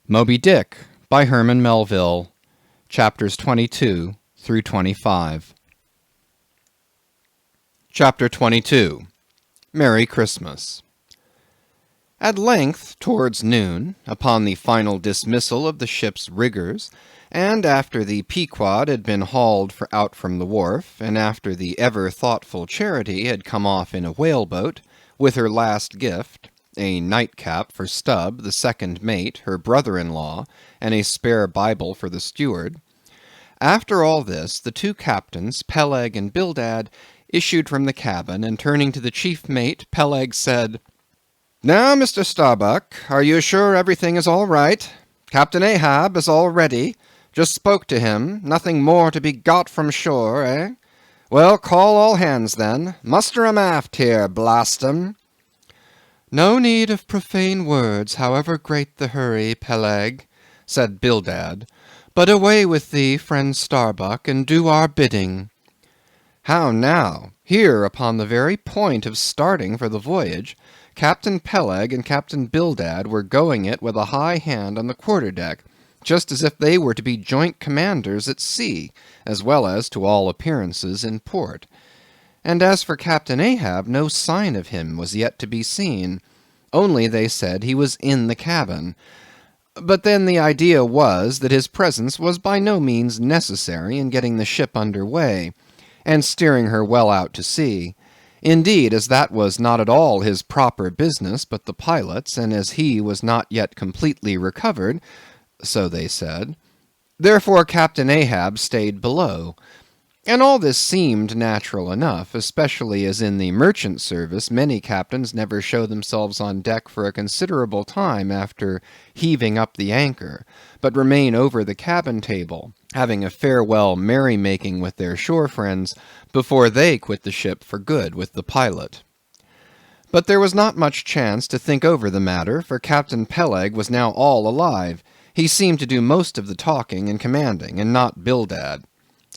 Moby Dick by Herman Melville, chapters 22 through 25. Chapter 22. Merry Christmas. At length, towards noon, upon the final dismissal of the ship's riggers, and after the Pequod had been hauled out from the wharf, and after the ever-thoughtful Charity had come off in a whaleboat, with her last gift, a nightcap for Stubb, the second mate, her brother-in-law, and a spare Bible for the steward. After all this, the two captains, Peleg and Bildad, issued from the cabin, and turning to the chief mate, Peleg said, "Now, Mr. Starbuck, are you sure everything is all right? Captain Ahab is all ready. Just spoke to him. Nothing more to be got from shore, eh? Well, call all hands, then. Muster 'em aft here, blast 'em." "No need of profane words, however great the hurry, Peleg," said Bildad, "but away with thee, friend Starbuck, and do our bidding." How now? Here, upon the very point of starting for the voyage, Captain Peleg and Captain Bildad were going it with a high hand on the quarter-deck, just as if they were to be joint commanders at sea, as well as, to all appearances, in port. And as for Captain Ahab, no sign of him was yet to be seen. Only, they said, he was in the cabin. But then the idea was that his presence was by no means necessary in getting the ship under way, and steering her well out to sea. Indeed, as that was not at all his proper business, but the pilot's, and as he was not yet completely recovered, so they said, therefore Captain Ahab stayed below. And all this seemed natural enough, especially as in the merchant service many captains never show themselves on deck for a considerable time after heaving up the anchor, but remain over the cabin table, having a farewell merry-making with their shore friends before they quit the ship for good with the pilot. But there was not much chance to think over the matter, for Captain Peleg was now all alive. He seemed to do most of the talking and commanding, and not Bildad.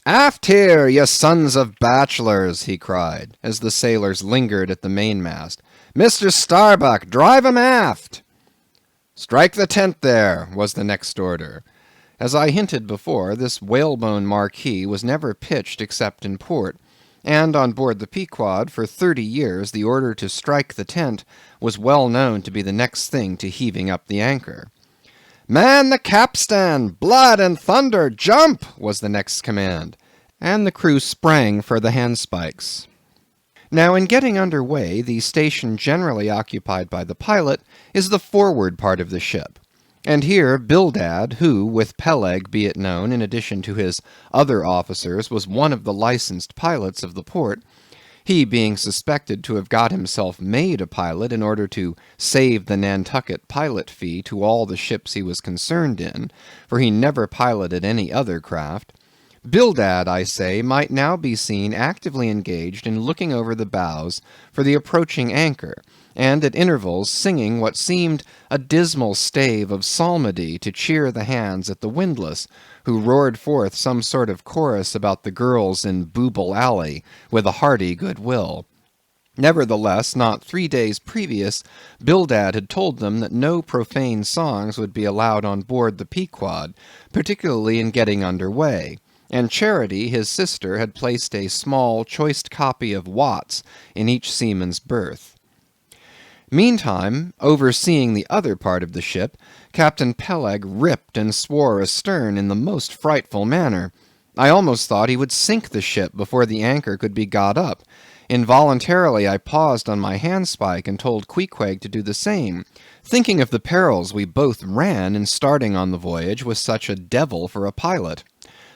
"Aft here, ye sons of bachelors!" he cried, as the sailors lingered at the mainmast. "Mr. Starbuck, drive 'em aft!" "Strike the tent there," was the next order. As I hinted before, this whalebone marquee was never pitched except in port, and on board the Pequod for 30 years the order to strike the tent was well known to be the next thing to heaving up the anchor. "Man the capstan! Blood and thunder! Jump!" was the next command, and the crew sprang for the handspikes. Now, in getting under way, the station generally occupied by the pilot is the forward part of the ship, and here Bildad, who, with Peleg, be it known, in addition to his other officers, was one of the licensed pilots of the port, he being suspected to have got himself made a pilot in order to save the Nantucket pilot fee to all the ships he was concerned in, for he never piloted any other craft. Bildad, I say, might now be seen actively engaged in looking over the bows for the approaching anchor, and at intervals singing what seemed a dismal stave of psalmody to cheer the hands at the windlass, who roared forth some sort of chorus about the girls in Booble Alley, with a hearty good will. Nevertheless, not 3 days previous, Bildad had told them that no profane songs would be allowed on board the Pequod, particularly in getting under way, and Charity, his sister, had placed a small, choice copy of Watts in each seaman's berth. Meantime, overseeing the other part of the ship, Captain Peleg ripped and swore astern in the most frightful manner. I almost thought he would sink the ship before the anchor could be got up. Involuntarily I paused on my handspike and told Queequeg to do the same, thinking of the perils we both ran in starting on the voyage with such a devil for a pilot.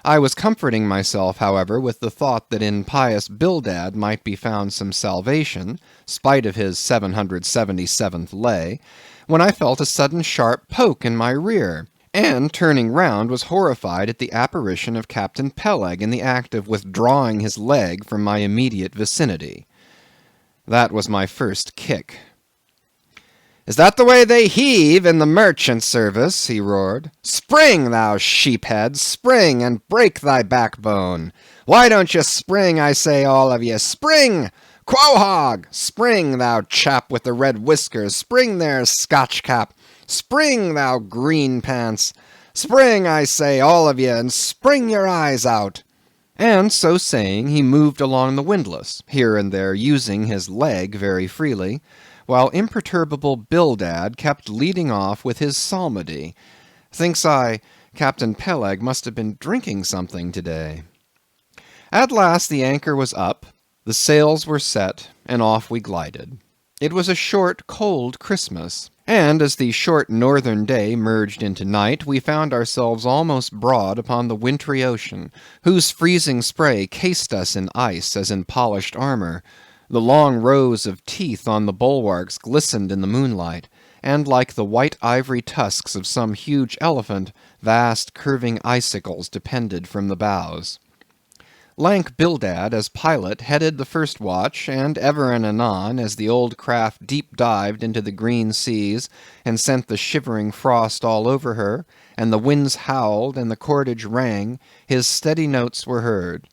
I was comforting myself, however, with the thought that in pious Bildad might be found some salvation, spite of his 777th lay, when I felt a sudden sharp poke in my rear, and turning round was horrified at the apparition of Captain Peleg in the act of withdrawing his leg from my immediate vicinity. That was my first kick. "Is that the way they heave in the merchant service?" he roared. "Spring, thou sheephead, spring, and break thy backbone. Why don't you spring, I say, all of ye? Spring! Quohog! Spring, thou chap with the red whiskers! Spring there, Scotch cap! Spring, thou green pants! Spring, I say, all of ye, and spring your eyes out!" And so saying, he moved along the windlass, here and there using his leg very freely, while imperturbable Bildad kept leading off with his psalmody. Thinks I, Captain Peleg must have been drinking something to-day. At last the anchor was up, the sails were set, and off we glided. It was a short, cold Christmas, and as the short northern day merged into night, we found ourselves almost broad upon the wintry ocean, whose freezing spray cased us in ice as in polished armor. The long rows of teeth on the bulwarks glistened in the moonlight, and like the white ivory tusks of some huge elephant, vast curving icicles depended from the bows. Lank Bildad, as pilot, headed the first watch, and ever and anon, as the old craft deep-dived into the green seas, and sent the shivering frost all over her, and the winds howled, and the cordage rang, his steady notes were heard.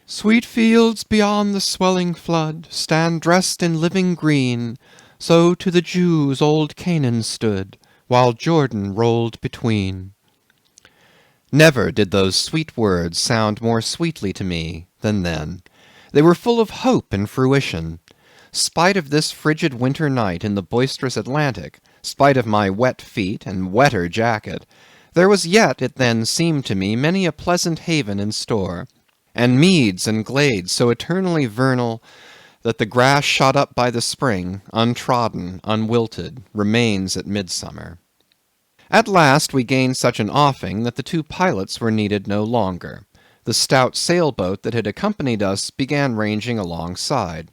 "Sweet fields beyond the swelling flood stand dressed in living green, so to the Jews old Canaan stood, while Jordan rolled between." Never did those sweet words sound more sweetly to me than then. They were full of hope and fruition. Spite of this frigid winter night in the boisterous Atlantic, spite of my wet feet and wetter jacket, there was yet, it then seemed to me, many a pleasant haven in store, and meads and glades so eternally vernal that the grass shot up by the spring, untrodden, unwilted, remains at midsummer. At last we gained such an offing that the two pilots were needed no longer. The stout sailboat that had accompanied us began ranging alongside.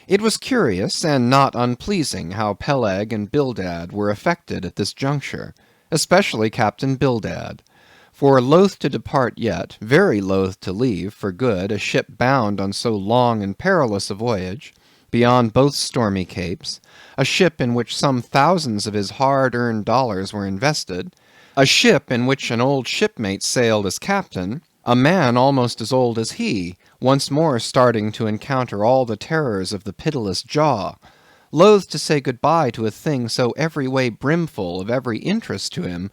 It was curious and not unpleasing how Peleg and Bildad were affected at this juncture, especially Captain Bildad. For loath to depart yet, very loath to leave for good a ship bound on so long and perilous a voyage, beyond both stormy capes, a ship in which some thousands of his hard-earned dollars were invested, a ship in which an old shipmate sailed as captain, a man almost as old as he, once more starting to encounter all the terrors of the pitiless jaw, loath to say good-bye to a thing so every way brimful of every interest to him,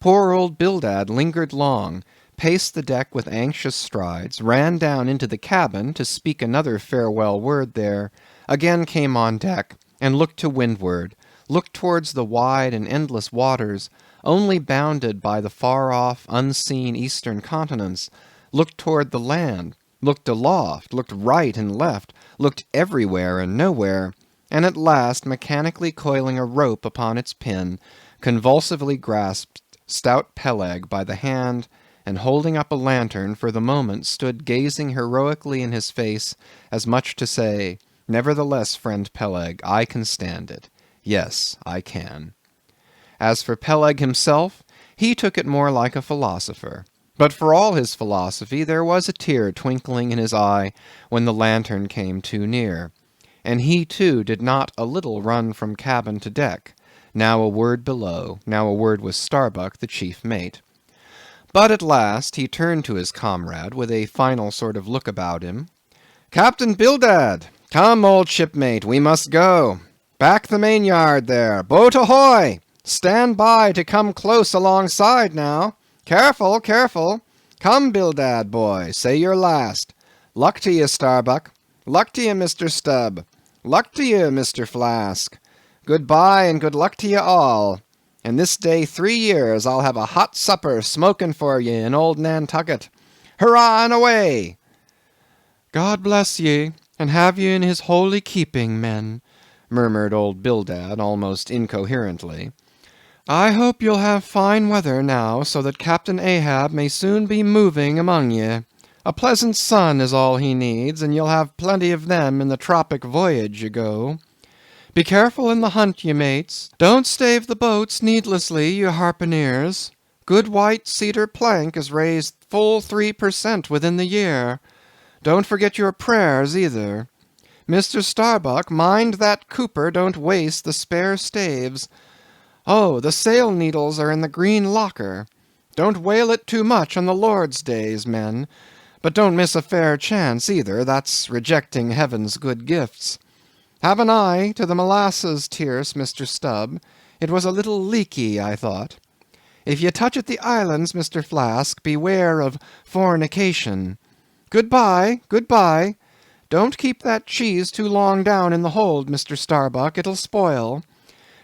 poor old Bildad lingered long, paced the deck with anxious strides, ran down into the cabin to speak another farewell word there, again came on deck, and looked to windward, looked towards the wide and endless waters, only bounded by the far-off, unseen eastern continents, looked toward the land, looked aloft, looked right and left, looked everywhere and nowhere, and at last, mechanically coiling a rope upon its pin, convulsively grasped stout Peleg by the hand, and holding up a lantern, for the moment stood gazing heroically in his face, as much to say, "Nevertheless, friend Peleg, I can stand it. Yes, I can." As for Peleg himself, he took it more like a philosopher. But for all his philosophy, there was a tear twinkling in his eye when the lantern came too near. And he too did not a little run from cabin to deck, now a word below, now a word with Starbuck, the chief mate. But at last he turned to his comrade with a final sort of look about him. "Captain Bildad! Come, old shipmate, we must go. Back the main-yard there. Boat ahoy! Stand by to come close alongside now. Careful, careful. Come, Bildad, boy, say your last. Luck to ye, Starbuck. Luck to ye, Mr. Stubb. Luck to ye, Mr. Flask. Good-bye and good luck to ye all. And this day 3 years I'll have a hot supper smoking for ye in old Nantucket. Hurrah and away!" "God bless ye, and have ye in his holy keeping, men," murmured old Bildad almost incoherently. "I hope you'll have fine weather now, so that Captain Ahab may soon be moving among ye. A pleasant sun is all he needs, and you'll have plenty of them in the tropic voyage ye go. Be careful in the hunt, ye mates. Don't stave the boats needlessly, ye harpooneers. Good white cedar plank is raised full 3% within the year. Don't forget your prayers either. Mr. Starbuck, mind that cooper don't waste the spare staves. Oh, the sail needles are in the green locker. Don't whale it too much on the Lord's days, men. But don't miss a fair chance either, that's rejecting heaven's good gifts. Have an eye to the molasses tierce, Mr. Stubb. It was a little leaky, I thought. If ye touch at the islands, Mr. Flask, beware of fornication. Good-bye, good-bye. Don't keep that cheese too long down in the hold, Mr. Starbuck, it'll spoil.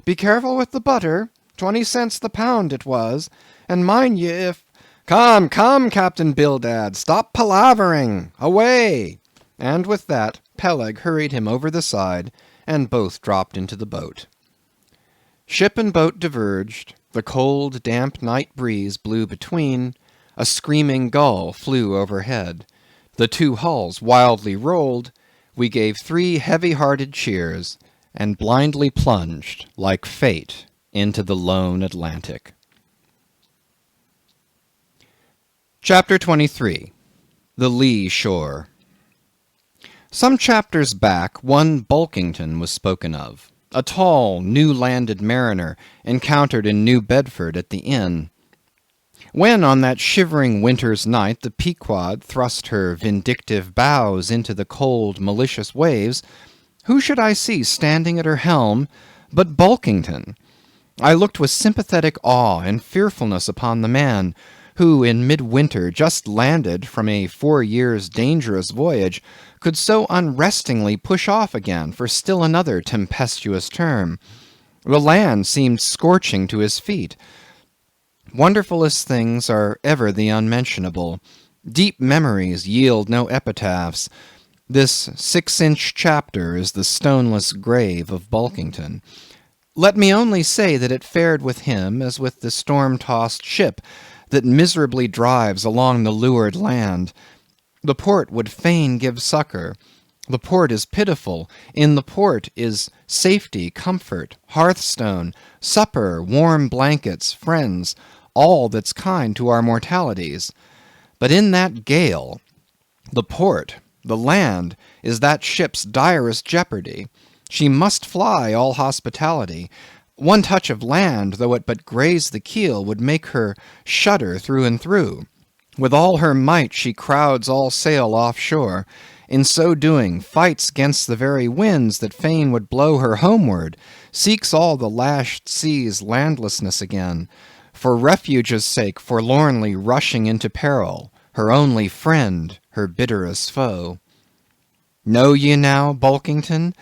Be careful with the butter, 20 cents the pound it was, and mind ye if... Come, come, Captain Bildad, stop palavering, away! And with that, Peleg hurried him over the side, and both dropped into the boat. Ship and boat diverged, the cold, damp night breeze blew between, a screaming gull flew overhead, the two hulls wildly rolled, we gave 3 heavy-hearted cheers, and blindly plunged, like fate, into the lone Atlantic. Chapter 23. The Lee Shore. Some chapters back, one Bulkington was spoken of, a tall, new-landed mariner encountered in New Bedford at the inn. When on that shivering winter's night the Pequod thrust her vindictive bows into the cold, malicious waves, who should I see standing at her helm but Bulkington? I looked with sympathetic awe and fearfulness upon the man, who in midwinter just landed from a 4 years' dangerous voyage, could so unrestingly push off again for still another tempestuous term. The land seemed scorching to his feet. Wonderfulest things are ever the unmentionable. Deep memories yield no epitaphs. This 6-inch chapter is the stoneless grave of Bulkington. Let me only say that it fared with him as with the storm-tossed ship that miserably drives along the lured land. The port would fain give succor. The port is pitiful. In the port is safety, comfort, hearthstone, supper, warm blankets, friends, all that's kind to our mortalities. But in that gale, the port, the land, is that ship's direst jeopardy. She must fly all hospitality. One touch of land, though it but graze the keel, would make her shudder through and through. With all her might she crowds all sail offshore. In so doing, fights against the very winds that fain would blow her homeward, seeks all the lashed sea's landlessness again, for refuge's sake forlornly rushing into peril, her only friend, her bitterest foe. Know ye now, Bulkington?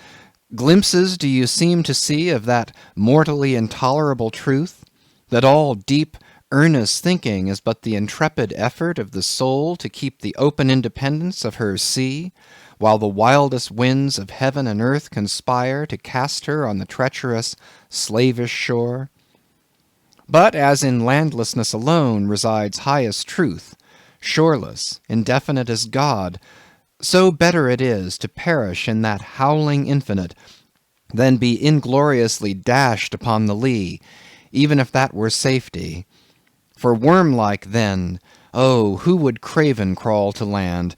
Glimpses do you seem to see of that mortally intolerable truth, that all deep, earnest thinking is but the intrepid effort of the soul to keep the open independence of her sea, while the wildest winds of heaven and earth conspire to cast her on the treacherous, slavish shore? But as in landlessness alone resides highest truth, shoreless, indefinite as God, so better it is to perish in that howling infinite than be ingloriously dashed upon the lee, even if that were safety. For worm-like then, oh, who would craven crawl to land?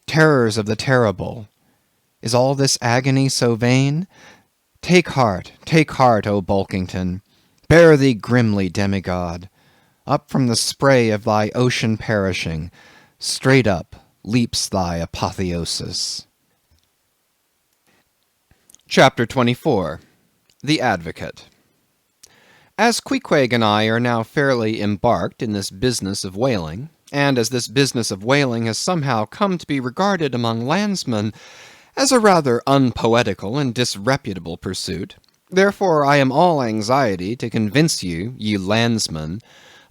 Terrors of the terrible. Is all this agony so vain? Take heart, O Bulkington. Bear thee grimly, demigod. Up from the spray of thy ocean perishing, straight up leaps thy apotheosis. Chapter 24. The Advocate. As Queequeg and I are now fairly embarked in this business of whaling, and as this business of whaling has somehow come to be regarded among landsmen as a rather unpoetical and disreputable pursuit, therefore I am all anxiety to convince you, ye landsmen,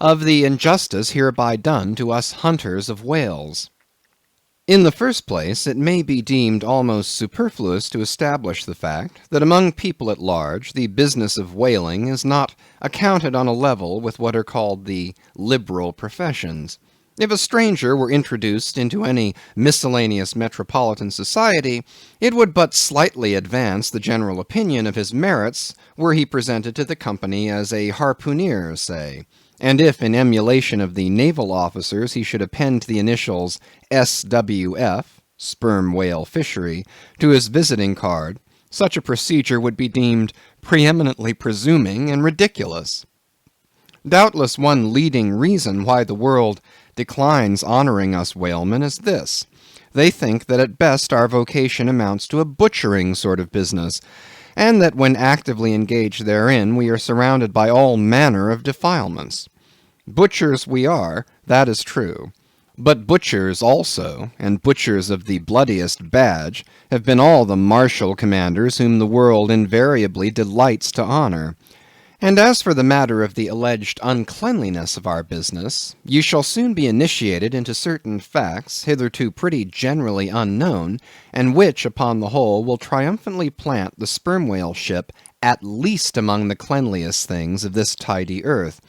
of the injustice hereby done to us hunters of whales. In the first place, it may be deemed almost superfluous to establish the fact that among people at large the business of whaling is not accounted on a level with what are called the liberal professions. If a stranger were introduced into any miscellaneous metropolitan society, it would but slightly advance the general opinion of his merits were he presented to the company as a harpooneer, say. And if in emulation of the naval officers he should append the initials S.W.F., sperm whale fishery, to his visiting card, such a procedure would be deemed preeminently presuming and ridiculous. Doubtless one leading reason why the world declines honoring us whalemen is this. They think that at best our vocation amounts to a butchering sort of business, and that when actively engaged therein we are surrounded by all manner of defilements. Butchers we are, that is true. But butchers also, and butchers of the bloodiest badge, have been all the martial commanders whom the world invariably delights to honor. And as for the matter of the alleged uncleanliness of our business, you shall soon be initiated into certain facts hitherto pretty generally unknown, and which, upon the whole, will triumphantly plant the sperm whale ship at least among the cleanliest things of this tidy earth.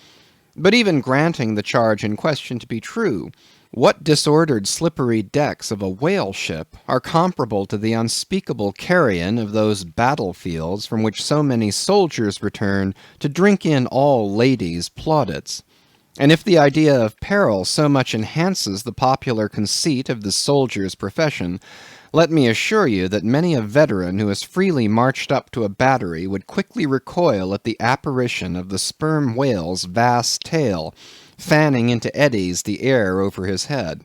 But even granting the charge in question to be true, what disordered slippery decks of a whale ship are comparable to the unspeakable carrion of those battlefields from which so many soldiers return to drink in all ladies' plaudits? And if the idea of peril so much enhances the popular conceit of the soldier's profession, let me assure you that many a veteran who has freely marched up to a battery would quickly recoil at the apparition of the sperm whale's vast tail, fanning into eddies the air over his head.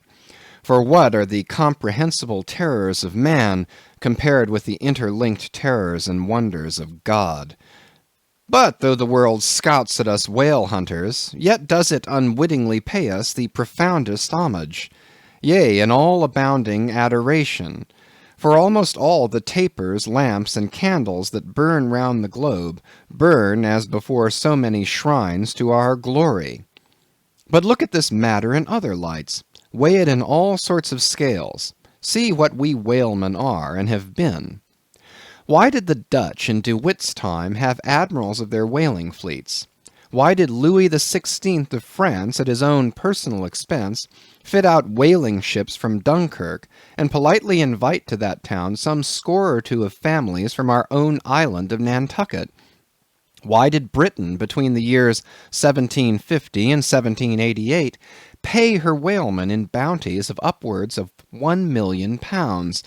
For what are the comprehensible terrors of man compared with the interlinked terrors and wonders of God? But though the world scouts at us whale hunters, yet does it unwittingly pay us the profoundest homage, yea, an all abounding adoration. For almost all the tapers, lamps, and candles that burn round the globe, burn as before so many shrines to our glory. But look at this matter in other lights. Weigh it in all sorts of scales. See what we whalemen are and have been. Why did the Dutch in De Witt's time have admirals of their whaling fleets? Why did Louis XVI of France, at his own personal expense, fit out whaling ships from Dunkirk, and politely invite to that town some score or two of families from our own island of Nantucket? Why did Britain, between the years 1750 and 1788, pay her whalemen in bounties of upwards of £1,000,000?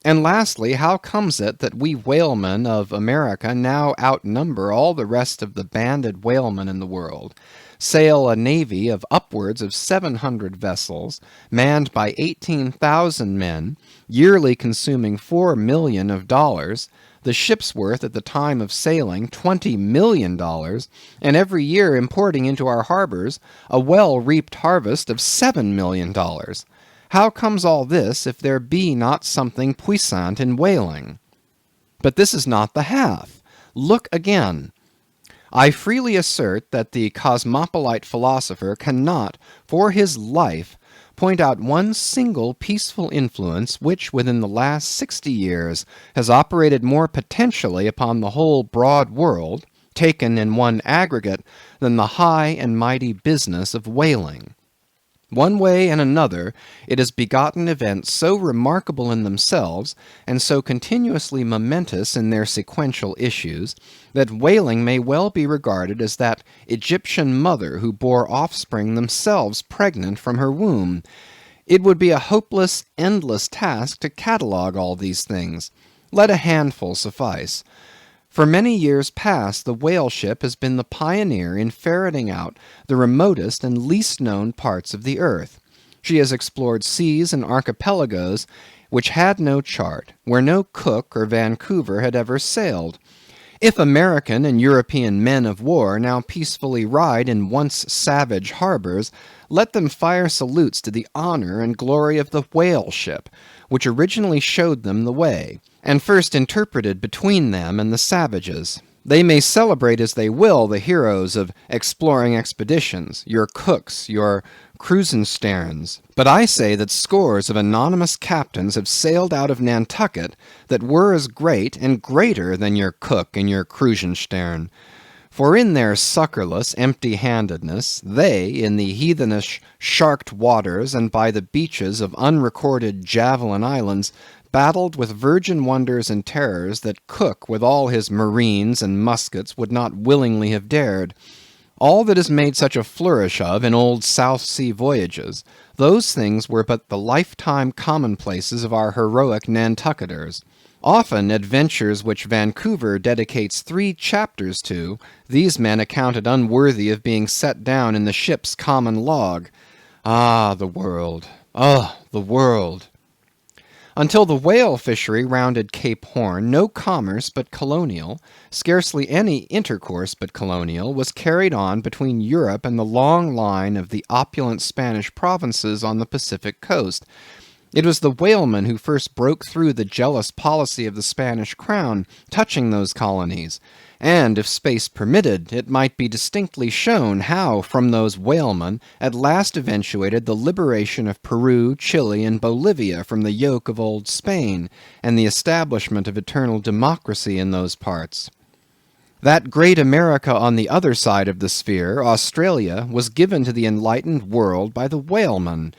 And lastly, how comes it that we whalemen of America now outnumber all the rest of the banded whalemen in the world, sail a navy of upwards of 700 vessels, manned by 18,000 men, yearly consuming $4,000,000, the ship's worth at the time of sailing $20,000,000, and every year importing into our harbors a well-reaped harvest of $7,000,000? How comes all this if there be not something puissant in whaling? But this is not the half. Look again. I freely assert that the cosmopolite philosopher cannot, for his life, point out one single peaceful influence which within the last 60 years has operated more potentially upon the whole broad world, taken in one aggregate, than the high and mighty business of whaling. One way and another it has begotten events so remarkable in themselves, and so continuously momentous in their sequential issues, that whaling may well be regarded as that Egyptian mother who bore offspring themselves pregnant from her womb. It would be a hopeless, endless task to catalogue all these things. Let a handful suffice. For many years past the whale ship has been the pioneer in ferreting out the remotest and least known parts of the earth. She has explored seas and archipelagos which had no chart, where no Cook or Vancouver had ever sailed. If American and European men of war now peacefully ride in once savage harbors, let them fire salutes to the honor and glory of the whale ship, which originally showed them the way, and first interpreted between them and the savages. They may celebrate as they will the heroes of exploring expeditions, your Cooks, your Krusensterns, but I say that scores of anonymous captains have sailed out of Nantucket that were as great and greater than your Cook and your Krusenstern. For in their succorless empty-handedness, they, in the heathenish sharked waters and by the beaches of unrecorded javelin islands, battled with virgin wonders and terrors that Cook with all his marines and muskets would not willingly have dared. All that is made such a flourish of in old South Sea voyages, those things were but the lifetime commonplaces of our heroic Nantucketers. Often adventures which Vancouver dedicates 3 chapters to, these men accounted unworthy of being set down in the ship's common log. Ah, the world! Ah, the world! Until the whale fishery rounded Cape Horn, no commerce but colonial, scarcely any intercourse but colonial, was carried on between Europe and the long line of the opulent Spanish provinces on the Pacific coast. It was the whalemen who first broke through the jealous policy of the Spanish crown touching those colonies, and, if space permitted, it might be distinctly shown how from those whalemen at last eventuated the liberation of Peru, Chile, and Bolivia from the yoke of old Spain, and the establishment of eternal democracy in those parts. That great America on the other side of the sphere, Australia, was given to the enlightened world by the whalemen.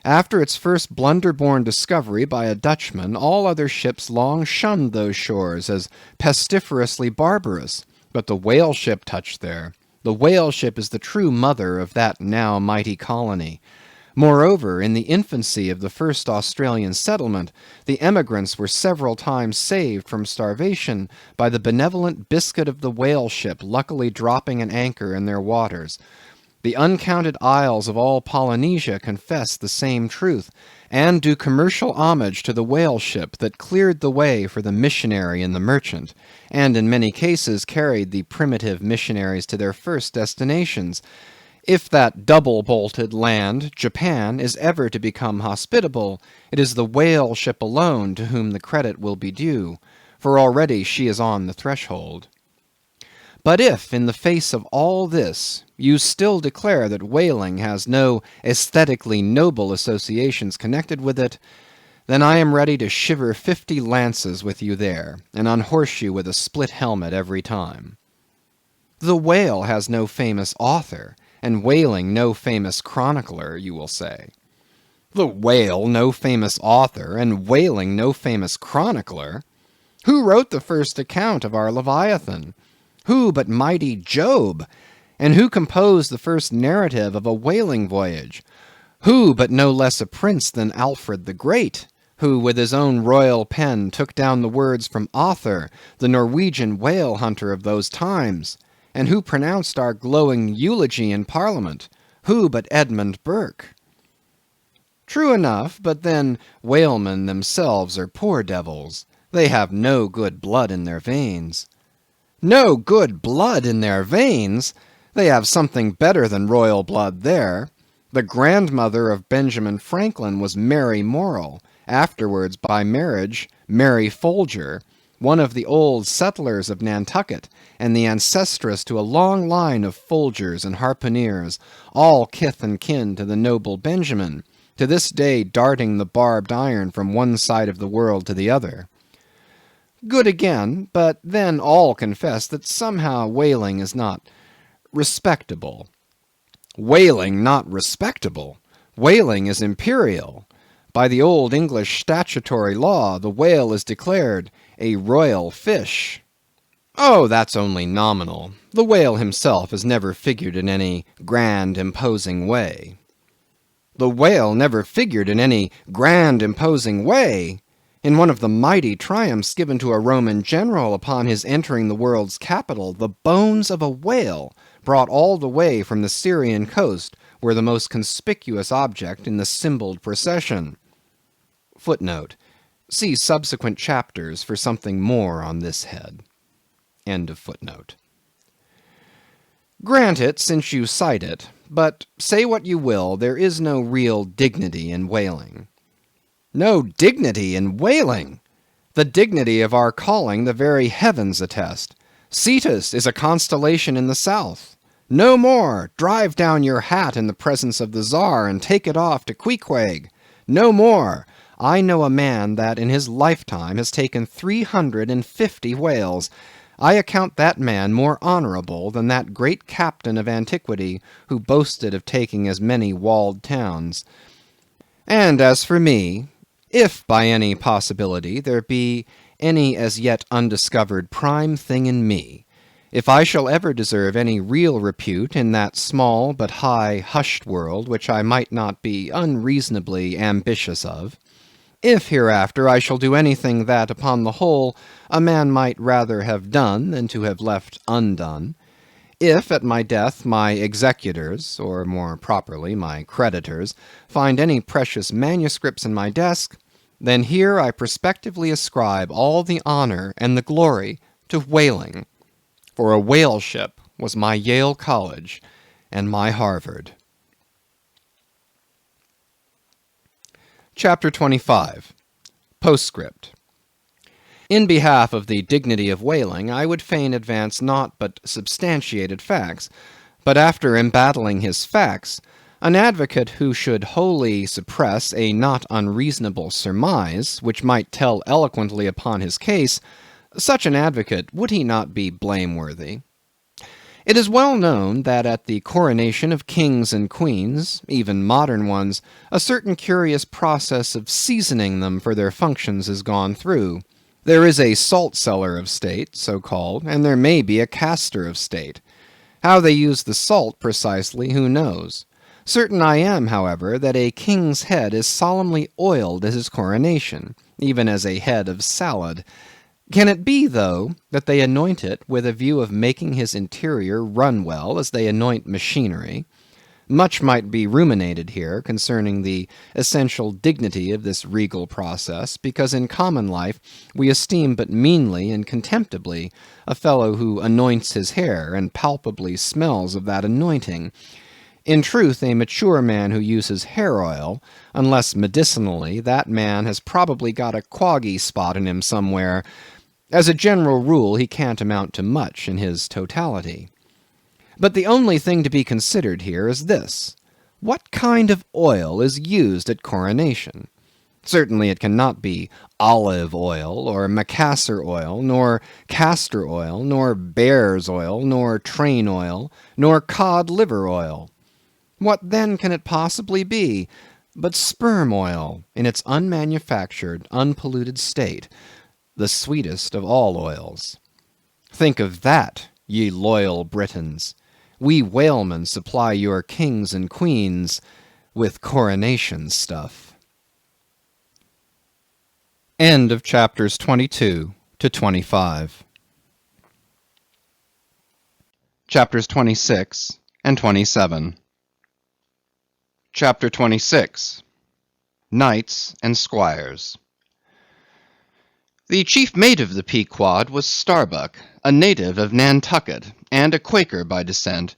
After its first blunder-born discovery by a Dutchman, all other ships long shunned those shores as pestiferously barbarous. But the whale ship touched there. The whale ship is the true mother of that now mighty colony. Moreover, in the infancy of the first Australian settlement, the emigrants were several times saved from starvation by the benevolent biscuit of the whale ship luckily dropping an anchor in their waters. The uncounted isles of all Polynesia confess the same truth, and do commercial homage to the whale ship that cleared the way for the missionary and the merchant, and in many cases carried the primitive missionaries to their first destinations. If that double-bolted land, Japan, is ever to become hospitable, it is the whale ship alone to whom the credit will be due, for already she is on the threshold. But if, in the face of all this, you still declare that whaling has no aesthetically noble associations connected with it, then I am ready to shiver 50 lances with you there, and unhorse you with a split helmet every time. The whale has no famous author, and whaling no famous chronicler, you will say. The whale no famous author, and whaling no famous chronicler? Who wrote the first account of our Leviathan? Who but mighty Job? And who composed the first narrative of a whaling voyage? Who but no less a prince than Alfred the Great, who with his own royal pen took down the words from Other, the Norwegian whale hunter of those times? And who pronounced our glowing eulogy in Parliament? Who but Edmund Burke? True enough, but then whalemen themselves are poor devils. They have no good blood in their veins. No good blood in their veins? They have something better than royal blood there. The grandmother of Benjamin Franklin was Mary Morrell, afterwards by marriage Mary Folger, one of the old settlers of Nantucket, and the ancestress to a long line of Folgers and harpooneers, all kith and kin to the noble Benjamin, to this day darting the barbed iron from one side of the world to the other. Good again, but then all confess that somehow whaling is not respectable. Whaling not respectable? Whaling is imperial. By the old English statutory law, the whale is declared a royal fish. Oh, that's only nominal. The whale himself has never figured in any grand, imposing way. The whale never figured in any grand, imposing way? In one of the mighty triumphs given to a Roman general upon his entering the world's capital, the bones of a whale, brought all the way from the Syrian coast, were the most conspicuous object in the symboled procession. Footnote. See subsequent chapters for something more on this head. End of footnote. Grant it, since you cite it, but say what you will, there is no real dignity in whaling. No dignity in whaling! The dignity of our calling the very heavens attest. Cetus is a constellation in the south. No more! Drive down your hat in the presence of the Czar and take it off to Queequeg. No more! I know a man that in his lifetime has taken 350 whales. I account that man more honorable than that great captain of antiquity who boasted of taking as many walled towns. And as for me, if by any possibility there be any as yet undiscovered prime thing in me, if I shall ever deserve any real repute in that small but high hushed world which I might not be unreasonably ambitious of, if hereafter I shall do anything that, upon the whole, a man might rather have done than to have left undone, if at my death my executors, or more properly my creditors, find any precious manuscripts in my desk, then here I prospectively ascribe all the honor and the glory to whaling, for a whale ship was my Yale College and my Harvard. Chapter 25. Postscript. In behalf of the dignity of whaling, I would fain advance not but substantiated facts, but after embattling his facts, an advocate who should wholly suppress a not unreasonable surmise, which might tell eloquently upon his case, such an advocate, would he not be blameworthy? It is well known that at the coronation of kings and queens, even modern ones, a certain curious process of seasoning them for their functions is gone through. There is a salt cellar of state, so called, and there may be a castor of state. How they use the salt precisely, who knows? Certain I am, however, that a king's head is solemnly oiled at his coronation, even as a head of salad. Can it be, though, that they anoint it with a view of making his interior run well, as they anoint machinery? Much might be ruminated here concerning the essential dignity of this regal process, because in common life we esteem but meanly and contemptibly a fellow who anoints his hair and palpably smells of that anointing. In truth, a mature man who uses hair oil, unless medicinally, that man has probably got a quaggy spot in him somewhere. As a general rule, he can't amount to much in his totality. But the only thing to be considered here is this: what kind of oil is used at coronation? Certainly it cannot be olive oil, or macassar oil, nor castor oil, nor bear's oil, nor train oil, nor cod liver oil. What then can it possibly be but sperm oil in its unmanufactured, unpolluted state, the sweetest of all oils? Think of that, ye loyal Britons! We whalemen supply your kings and queens with coronation stuff. End of chapters 22 to 25. Chapters 26 and 27. Chapter 26. Knights and Squires. The chief mate of the Pequod was Starbuck, a native of Nantucket, and a Quaker by descent.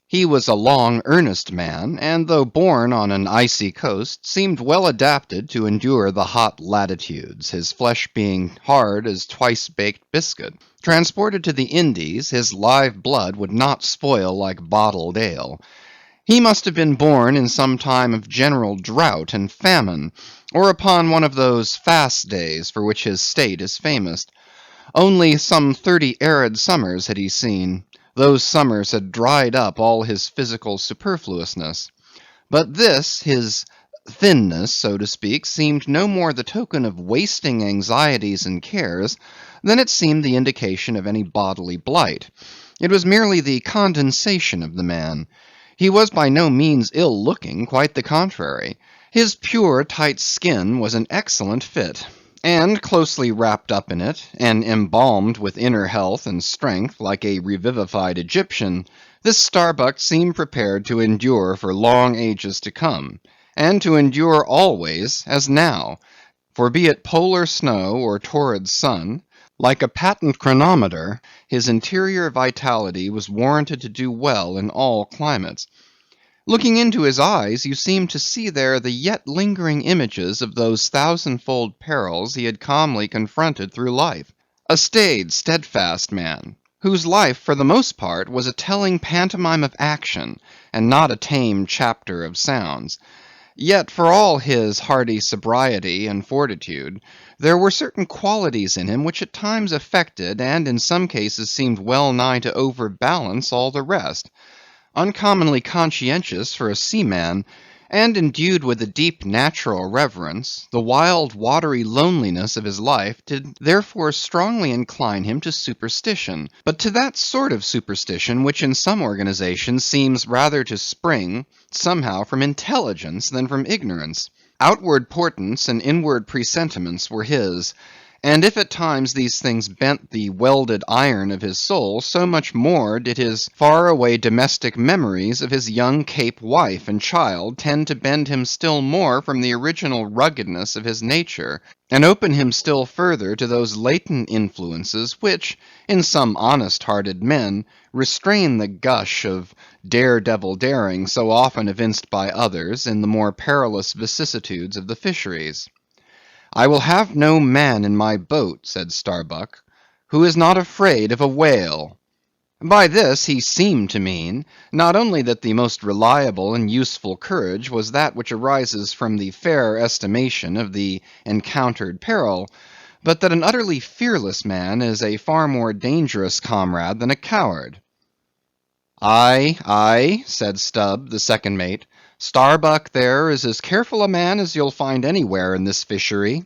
He was a long, earnest man, and though born on an icy coast, seemed well adapted to endure the hot latitudes, his flesh being hard as twice-baked biscuit. Transported to the Indies, his live blood would not spoil like bottled ale. He must have been born in some time of general drought and famine, or upon one of those fast days for which his state is famous. Only some 30 arid summers had he seen. Those summers had dried up all his physical superfluousness. But this, his thinness, so to speak, seemed no more the token of wasting anxieties and cares than it seemed the indication of any bodily blight. It was merely the condensation of the man. He was by no means ill-looking, quite the contrary. His pure, tight skin was an excellent fit, and closely wrapped up in it, and embalmed with inner health and strength like a revivified Egyptian, this Starbuck seemed prepared to endure for long ages to come, and to endure always as now, for be it polar snow or torrid sun, like a patent chronometer, his interior vitality was warranted to do well in all climates. Looking into his eyes, you seemed to see there the yet lingering images of those thousandfold perils he had calmly confronted through life. A staid, steadfast man, whose life for the most part was a telling pantomime of action, and not a tame chapter of sounds. Yet for all his hardy sobriety and fortitude, there were certain qualities in him which at times affected, and in some cases seemed well nigh to overbalance all the rest. Uncommonly conscientious for a seaman, and endued with a deep natural reverence, the wild watery loneliness of his life did therefore strongly incline him to superstition, but to that sort of superstition which in some organizations seems rather to spring somehow from intelligence than from ignorance. Outward portents and inward presentiments were his, And if at times these things bent the welded iron of his soul, so much more did his far-away domestic memories of his young Cape wife and child tend to bend him still more from the original ruggedness of his nature, and open him still further to those latent influences which, in some honest-hearted men, restrain the gush of dare-devil daring so often evinced by others in the more perilous vicissitudes of the fisheries. "I will have no man in my boat," said Starbuck, "who is not afraid of a whale." By this he seemed to mean, not only that the most reliable and useful courage was that which arises from the fair estimation of the encountered peril, but that an utterly fearless man is a far more dangerous comrade than a coward. "Aye, aye," said Stubb, the second mate, "Starbuck there is as careful a man as you'll find anywhere in this fishery.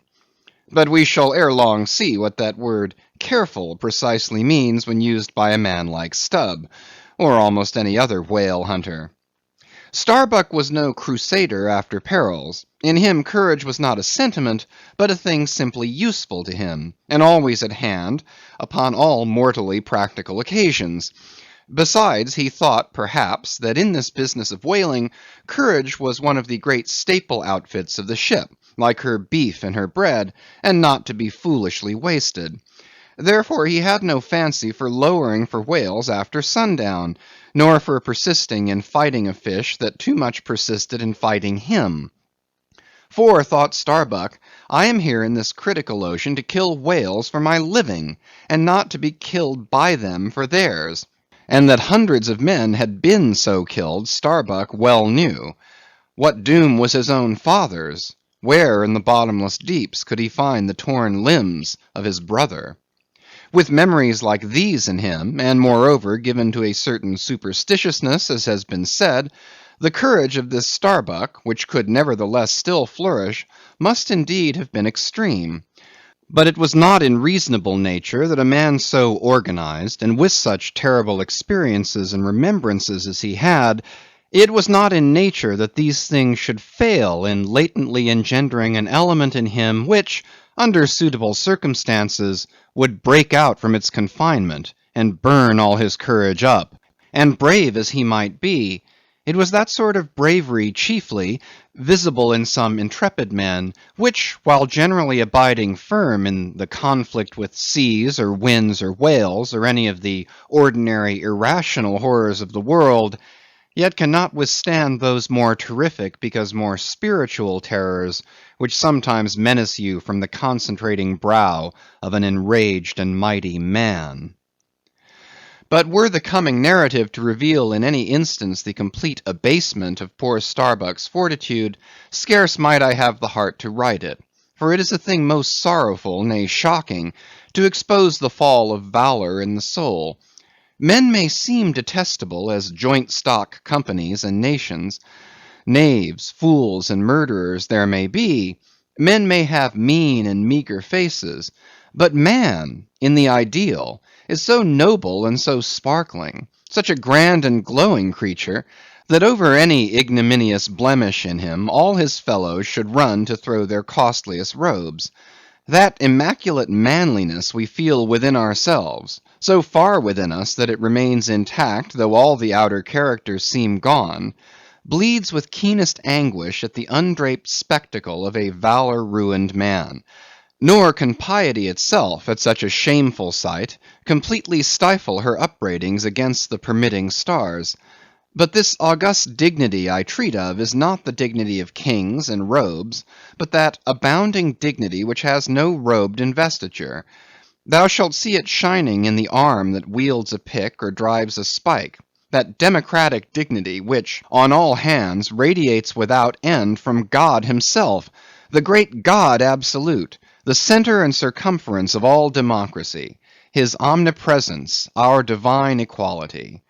But we shall ere long see what that word careful precisely means when used by a man like Stubb, or almost any other whale hunter. Starbuck was no crusader after perils. In him courage was not a sentiment, but a thing simply useful to him, and always at hand upon all mortally practical occasions. Besides, he thought, perhaps, that in this business of whaling, courage was one of the great staple outfits of the ship, like her beef and her bread, and not to be foolishly wasted. Therefore he had no fancy for lowering for whales after sundown, nor for persisting in fighting a fish that too much persisted in fighting him. For, thought Starbuck, I am here in this critical ocean to kill whales for my living, and not to be killed by them for theirs. And that hundreds of men had been so killed, Starbuck well knew. What doom was his own father's? Where in the bottomless deeps could he find the torn limbs of his brother? With memories like these in him, and moreover given to a certain superstitiousness, as has been said, the courage of this Starbuck, which could nevertheless still flourish, must indeed have been extreme. But it was not in reasonable nature that a man so organized, and with such terrible experiences and remembrances as he had, it was not in nature that these things should fail in latently engendering an element in him which, under suitable circumstances, would break out from its confinement, and burn all his courage up. And brave as he might be, it was that sort of bravery chiefly, visible in some intrepid men, which, while generally abiding firm in the conflict with seas, or winds, or whales, or any of the ordinary irrational horrors of the world, yet cannot withstand those more terrific because more spiritual terrors, which sometimes menace you from the concentrating brow of an enraged and mighty man. But were the coming narrative to reveal in any instance the complete abasement of poor Starbuck's fortitude, scarce might I have the heart to write it. For it is a thing most sorrowful, nay shocking, to expose the fall of valor in the soul. Men may seem detestable as joint stock companies and nations. Knaves, fools, and murderers there may be. Men may have mean and meagre faces. But man, in the ideal, is so noble and so sparkling, such a grand and glowing creature, that over any ignominious blemish in him all his fellows should run to throw their costliest robes. That immaculate manliness we feel within ourselves, so far within us that it remains intact though all the outer characters seem gone, bleeds with keenest anguish at the undraped spectacle of a valor-ruined man. Nor can piety itself, at such a shameful sight, completely stifle her upbraidings against the permitting stars. But this august dignity I treat of is not the dignity of kings and robes, but that abounding dignity which has no robed investiture. Thou shalt see it shining in the arm that wields a pick or drives a spike. That democratic dignity which, on all hands, radiates without end from God himself, the great God absolute, the center and circumference of all democracy, his omnipresence, our divine equality.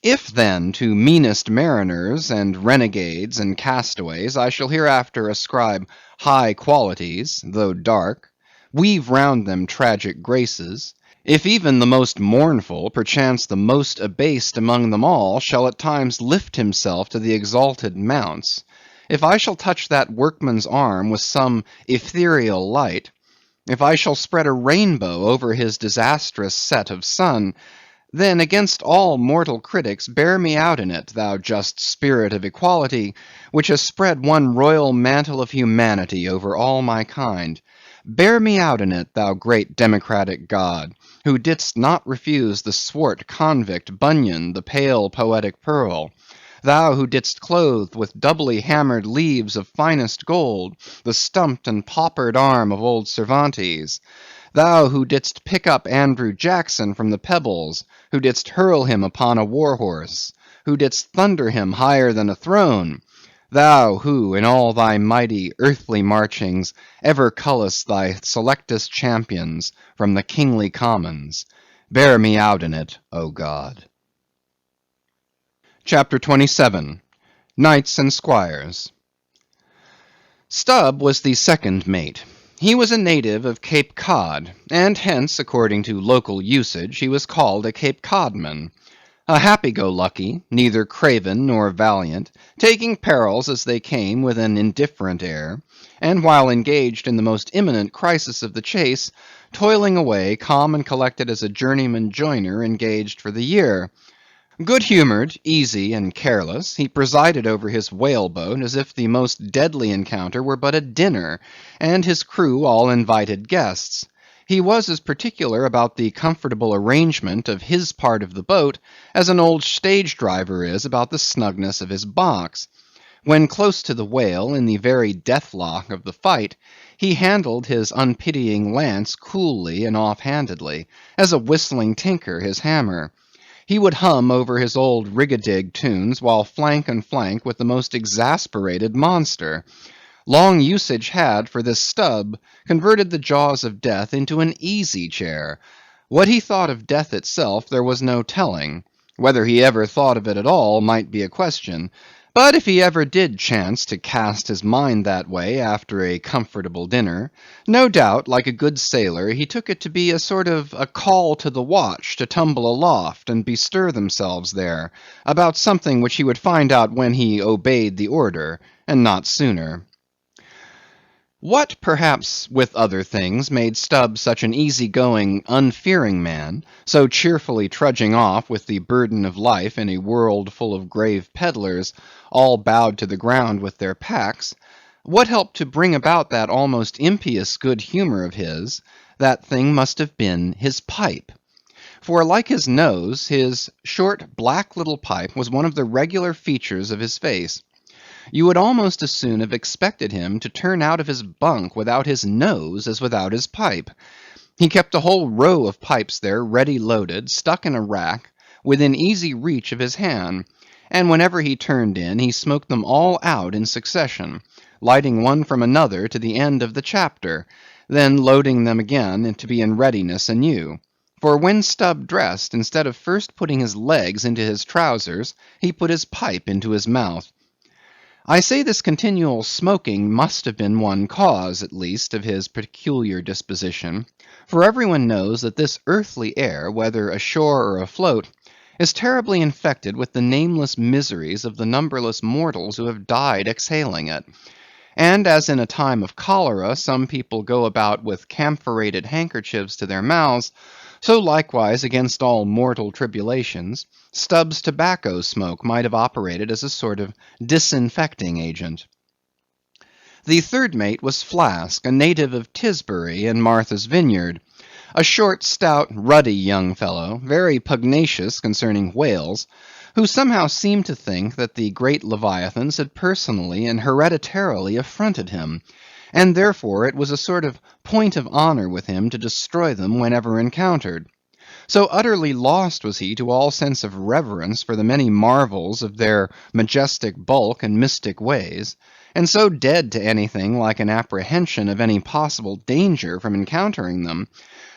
If then to meanest mariners, and renegades, and castaways, I shall hereafter ascribe high qualities, though dark, weave round them tragic graces, if even the most mournful, perchance the most abased among them all, shall at times lift himself to the exalted mounts, if I shall touch that workman's arm with some ethereal light, If I shall spread a rainbow over his disastrous set of sun, then against all mortal critics bear me out in it, thou just spirit of equality, which has spread one royal mantle of humanity over all my kind. Bear me out in it, thou great democratic God, who didst not refuse the swart convict Bunyan the pale poetic pearl. Thou who didst clothe with doubly hammered leaves of finest gold the stumped and paupered arm of old Cervantes. Thou who didst pick up Andrew Jackson from the pebbles, who didst hurl him upon a war horse, who didst thunder him higher than a throne. Thou who, in all thy mighty earthly marchings, ever cullest thy selectest champions from the kingly commons. Bear me out in it, O God. Chapter 27. Knights and Squires. Stubb was the second mate. He was a native of Cape Cod, and hence, according to local usage, he was called a Cape Codman. A happy-go-lucky, neither craven nor valiant, taking perils as they came with an indifferent air, and while engaged in the most imminent crisis of the chase, toiling away calm and collected as a journeyman joiner engaged for the year. Good-humoured, easy, and careless, he presided over his whale-boat as if the most deadly encounter were but a dinner, and his crew all invited guests. He was as particular about the comfortable arrangement of his part of the boat as an old stage-driver is about the snugness of his box. When close to the whale, in the very deathlock of the fight, he handled his unpitying lance coolly and off-handedly, as a whistling tinker his hammer. He would hum over his old rig-a-dig tunes while flank and flank with the most exasperated monster. Long usage had, for this Stubb, converted the jaws of death into an easy chair. What he thought of death itself there was no telling. Whether he ever thought of it at all might be a question. But if he ever did chance to cast his mind that way after a comfortable dinner, no doubt, like a good sailor, he took it to be a sort of a call to the watch to tumble aloft and bestir themselves there, about something which he would find out when he obeyed the order, and not sooner. What, perhaps, with other things, made Stubb such an easy-going, unfearing man, so cheerfully trudging off with the burden of life in a world full of grave peddlers, all bowed to the ground with their packs, what helped to bring about that almost impious good humour of his, that thing must have been his pipe. For like his nose, his short black little pipe was one of the regular features of his face. You would almost as soon have expected him to turn out of his bunk without his nose as without his pipe. He kept a whole row of pipes there ready loaded, stuck in a rack, within easy reach of his hand, and whenever he turned in, he smoked them all out in succession, lighting one from another to the end of the chapter, then loading them again to be in readiness anew. For when Stubb dressed, instead of first putting his legs into his trousers, he put his pipe into his mouth. I say this continual smoking must have been one cause, at least, of his peculiar disposition, for everyone knows that this earthly air, whether ashore or afloat, is terribly infected with the nameless miseries of the numberless mortals who have died exhaling it. And as in a time of cholera some people go about with camphorated handkerchiefs to their mouths, so likewise against all mortal tribulations, Stubb's tobacco smoke might have operated as a sort of disinfecting agent. The third mate was Flask, a native of Tisbury in Martha's Vineyard. A short, stout, ruddy young fellow, very pugnacious concerning whales, who somehow seemed to think that the great leviathans had personally and hereditarily affronted him, and therefore it was a sort of point of honour with him to destroy them whenever encountered. So utterly lost was he to all sense of reverence for the many marvels of their majestic bulk and mystic ways, and so dead to anything like an apprehension of any possible danger from encountering them,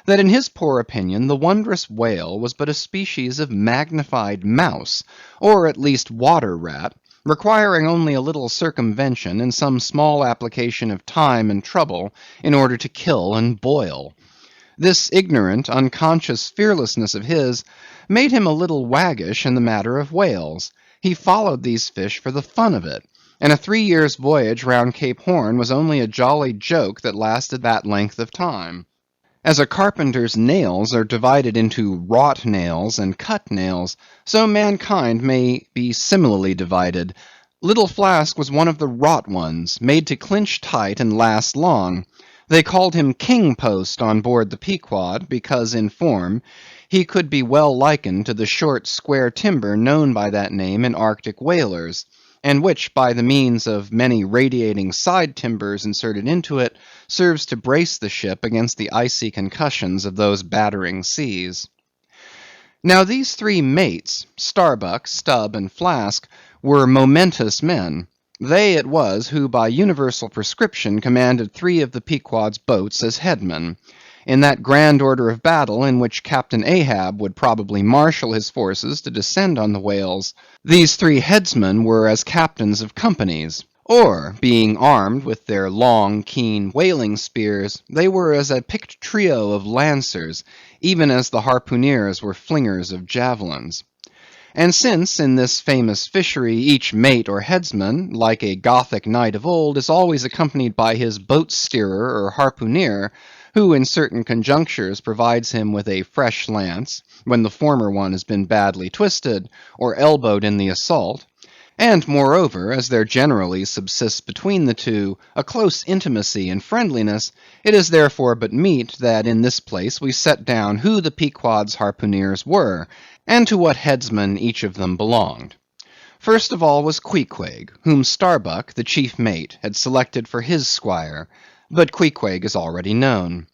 that in his poor opinion the wondrous whale was but a species of magnified mouse, or at least water rat, requiring only a little circumvention and some small application of time and trouble in order to kill and boil. This ignorant, unconscious fearlessness of his made him a little waggish in the matter of whales. He followed these fish for the fun of it, and a 3 years' voyage round Cape Horn was only a jolly joke that lasted that length of time. As a carpenter's nails are divided into wrought nails and cut nails, so mankind may be similarly divided. Little Flask was one of the wrought ones, made to clinch tight and last long. They called him King Post on board the Pequod, because in form he could be well likened to the short square timber known by that name in Arctic whalers, and which by the means of many radiating side timbers inserted into it, serves to brace the ship against the icy concussions of those battering seas. Now these three mates, Starbuck, Stubb, and Flask, were momentous men. They it was who by universal prescription commanded three of the Pequod's boats as headmen, in that grand order of battle in which Captain Ahab would probably marshal his forces to descend on the whales. These three headsmen were as captains of companies, or, being armed with their long, keen whaling spears, they were as a picked trio of lancers, even as the harpooneers were flingers of javelins. And since in this famous fishery each mate or headsman, like a Gothic knight of old, is always accompanied by his boat steerer or harpooneer, who in certain conjunctures provides him with a fresh lance, when the former one has been badly twisted, or elbowed in the assault, and moreover, as there generally subsists between the two a close intimacy and friendliness, it is therefore but meet that in this place we set down who the Pequod's harpooneers were, and to what headsman each of them belonged. First of all was Queequeg, whom Starbuck, the chief mate, had selected for his squire, but Queequeg is already known.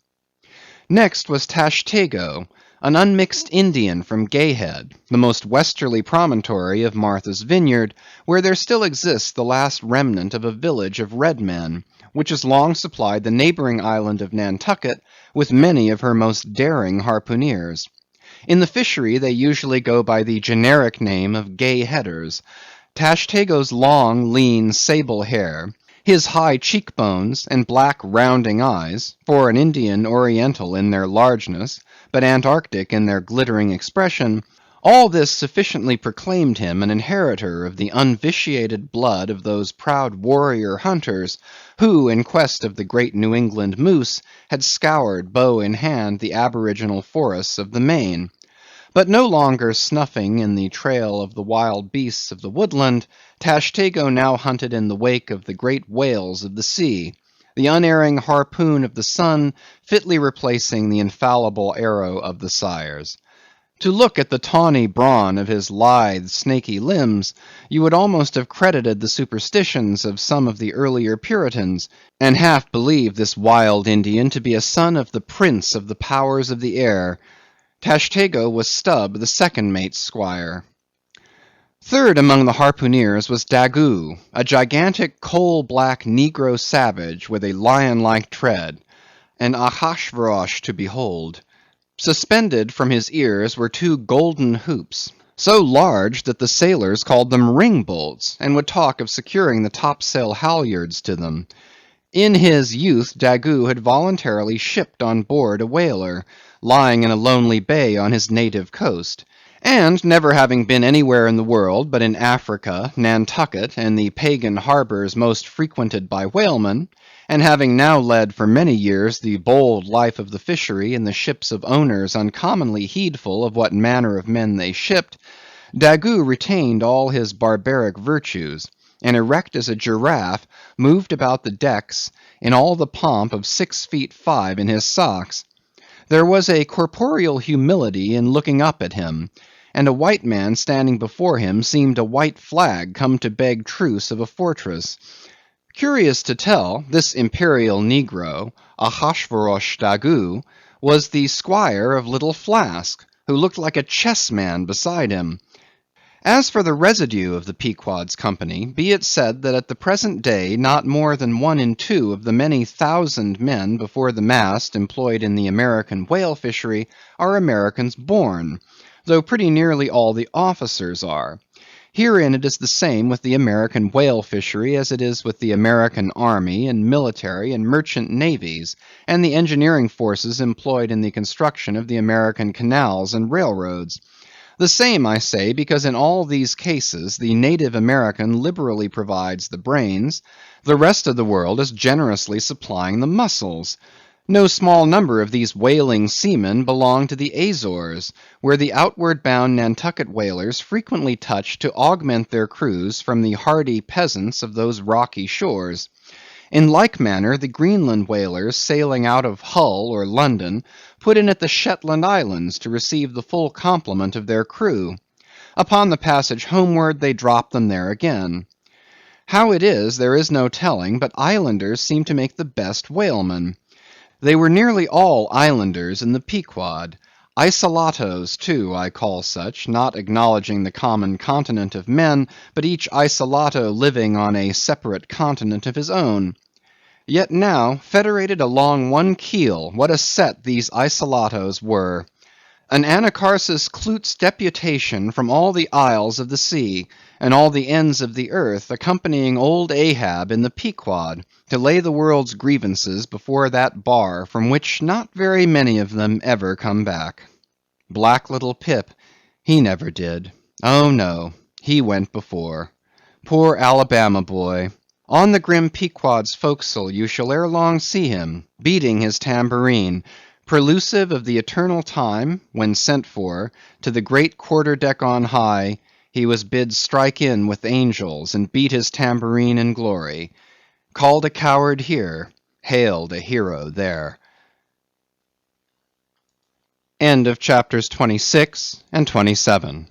Next was Tashtego, an unmixed Indian from Gayhead, the most westerly promontory of Martha's Vineyard, where there still exists the last remnant of a village of red men, which has long supplied the neighboring island of Nantucket with many of her most daring harpooneers. In the fishery they usually go by the generic name of Gay Headers. Tashtego's long, lean, sable hair, his high cheekbones and black rounding eyes, for an Indian oriental in their largeness, but Antarctic in their glittering expression, all this sufficiently proclaimed him an inheritor of the unvitiated blood of those proud warrior hunters, who in quest of the great New England moose had scoured, bow in hand, the aboriginal forests of the Main. But no longer snuffing in the trail of the wild beasts of the woodland, Tashtego now hunted in the wake of the great whales of the sea, the unerring harpoon of the sun fitly replacing the infallible arrow of the sires. To look at the tawny brawn of his lithe, snaky limbs, you would almost have credited the superstitions of some of the earlier Puritans, and half believed this wild Indian to be a son of the prince of the powers of the air. Tashtego was Stubb, the second mate's squire. Third among the harpooneers was Daggoo, a gigantic coal-black negro savage with a lion-like tread, an Ahasuerus to behold. Suspended from his ears were two golden hoops, so large that the sailors called them ring bolts, and would talk of securing the topsail halyards to them. In his youth Daggoo had voluntarily shipped on board a whaler, lying in a lonely bay on his native coast, and never having been anywhere in the world but in Africa, Nantucket, and the pagan harbors most frequented by whalemen, and having now led for many years the bold life of the fishery in the ships of owners uncommonly heedful of what manner of men they shipped, Daggoo retained all his barbaric virtues, and erect as a giraffe, moved about the decks in all the pomp of 6 feet 5 in his socks. There was a corporeal humility in looking up at him, and a white man standing before him seemed a white flag come to beg truce of a fortress. Curious to tell, this imperial negro, Ahasuerus Daggoo, was the squire of Little Flask, who looked like a chessman beside him. As for the residue of the Pequod's company, be it said that at the present day not more than 1 in 2 of the many thousand men before the mast employed in the American whale fishery are Americans born, though pretty nearly all the officers are. Herein it is the same with the American whale fishery as it is with the American army and military and merchant navies, and the engineering forces employed in the construction of the American canals and railroads. The same, I say, because in all these cases the native American liberally provides the brains, the rest of the world is generously supplying the muscles. No small number of these whaling seamen belong to the Azores, where the outward bound Nantucket whalers frequently touch to augment their crews from the hardy peasants of those rocky shores. In like manner, the Greenland whalers sailing out of Hull or London put in at the Shetland Islands to receive the full complement of their crew. Upon the passage homeward they drop them there again. How it is, there is no telling, but islanders seem to make the best whalemen. They were nearly all islanders in the Pequod. Isolatos, too, I call such, not acknowledging the common continent of men, but each isolato living on a separate continent of his own. Yet now, federated along one keel, what a set these isolatos were! An Anacharsis Cloots deputation from all the isles of the sea, and all the ends of the earth, accompanying old Ahab in the Pequod, to lay the world's grievances before that bar from which not very many of them ever come back. Black little Pip, he never did. Oh no, he went before. Poor Alabama boy! On the grim Pequod's forecastle you shall ere long see him, beating his tambourine, prelusive of the eternal time, when sent for, to the great quarter-deck on high, he was bid strike in with angels, and beat his tambourine in glory. Called a coward here, hailed a hero there. End of chapters 26 and 27.